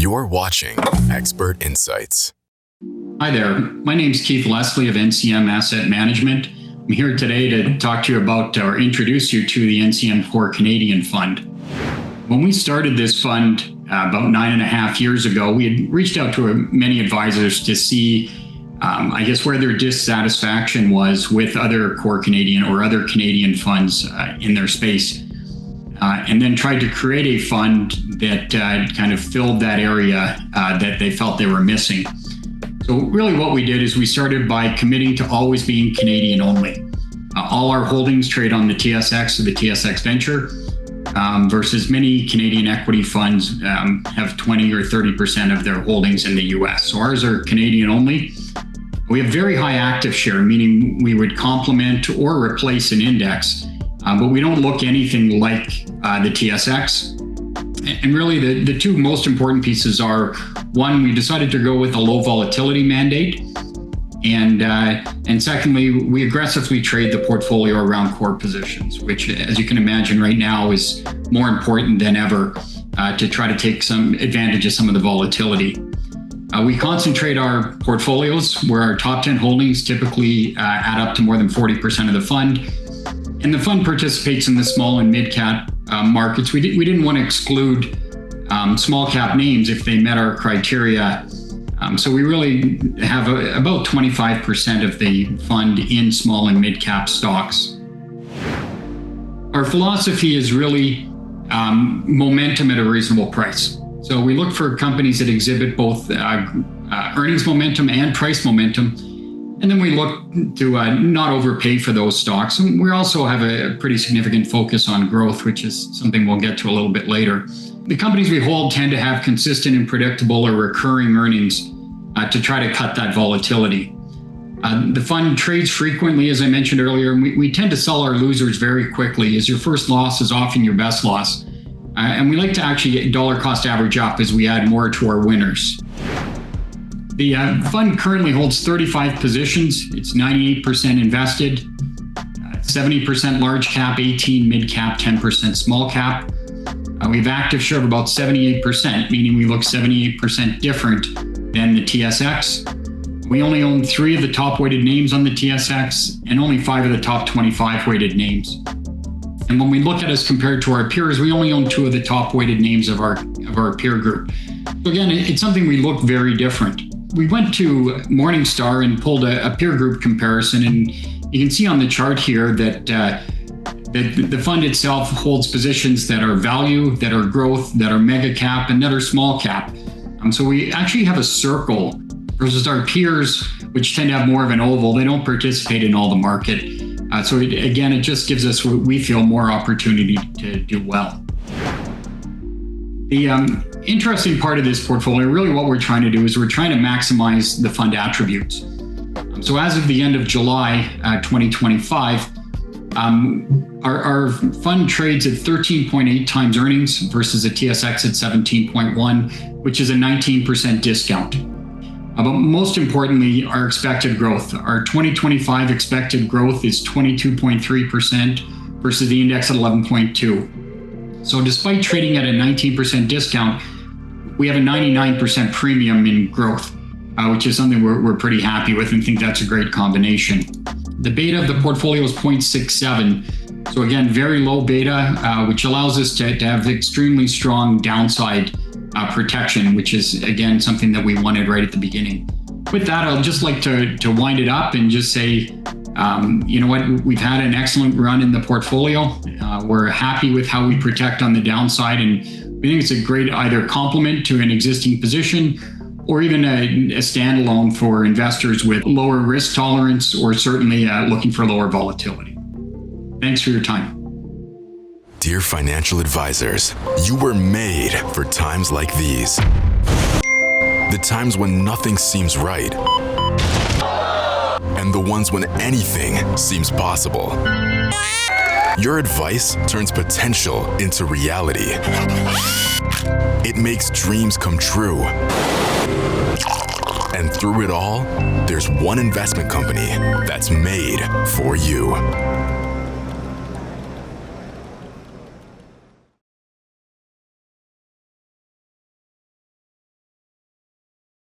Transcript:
You're watching Expert Insights. Hi there. My name is Keith Leslie of NCM Asset Management. I'm here today to talk to you about or introduce you to the NCM Core Canadian Fund. When we started this fund about 9.5 years ago, we had reached out to many advisors to see, where their dissatisfaction was with other Core Canadian or other Canadian funds in their space. And then tried to create a fund that kind of filled that area that they felt they were missing. So really what we did is we started by committing to always being Canadian only. All our holdings trade on the TSX or the TSX Venture versus many Canadian equity funds have 20 or 30% of their holdings in the US. So ours are Canadian only. We have very high active share, meaning we would complement or replace an index. But we don't look anything like the TSX. And really the two most important pieces are, one, we decided to go with a low volatility mandate. And secondly, we aggressively trade the portfolio around core positions, which, as you can imagine right now, is more important than ever to try to take some advantage of some of the volatility. We concentrate our portfolios where our top 10 holdings typically add up to more than 40% of the fund. And the fund participates in the small and mid cap markets. We didn't want to exclude small cap names if they met our criteria. So we really have about 25% of the fund in small and mid cap stocks. Our philosophy is really momentum at a reasonable price. So we look for companies that exhibit both earnings momentum and price momentum. And then we look to not overpay for those stocks. And we also have a pretty significant focus on growth, which is something we'll get to a little bit later. The companies we hold tend to have consistent and predictable or recurring earnings to try to cut that volatility. The fund trades frequently, as I mentioned earlier, and we tend to sell our losers very quickly, as your first loss is often your best loss. And we like to actually get dollar cost average up as we add more to our winners. The fund currently holds 35 positions. It's 98% invested, 70% large cap, 18 mid cap, 10% small cap. We have active share of about 78%, meaning we look 78% different than the TSX. We only own 3 of the top weighted names on the TSX and only 5 of the top 25 weighted names. And when we look at us compared to our peers, we only own 2 of the top weighted names of our peer group. So again, it's something we look very different. We went to Morningstar and pulled a peer group comparison, and you can see on the chart here that the fund itself holds positions that are value, that are growth, that are mega cap, and that are small cap. So we actually have a circle versus our peers, which tend to have more of an oval. They don't participate in all the market. It just gives us what we feel more opportunity to do well. The interesting part of this portfolio, really what we're trying to do is we're trying to maximize the fund attributes. So as of the end of July 2025, our fund trades at 13.8 times earnings versus a TSX at 17.1, which is a 19% discount. But most importantly, our expected growth. Our 2025 expected growth is 22.3% versus the index at 11.2. So despite trading at a 19% discount, we have a 99% premium in growth, which is something we're pretty happy with and think that's a great combination. The beta of the portfolio is 0.67. So again, very low beta, which allows us to have extremely strong downside protection, which is, again, something that we wanted right at the beginning. With that, I'll just like to wind it up and just say, we've had an excellent run in the portfolio. We're happy with how we protect on the downside, and we think it's a great either complement to an existing position or even a standalone for investors with lower risk tolerance or certainly looking for lower volatility. Thanks for your time. Dear financial advisors, you were made for times like these. The times when nothing seems right, and the ones when anything seems possible. Your advice turns potential into reality. It makes dreams come true. And through it all, there's one investment company that's made for you.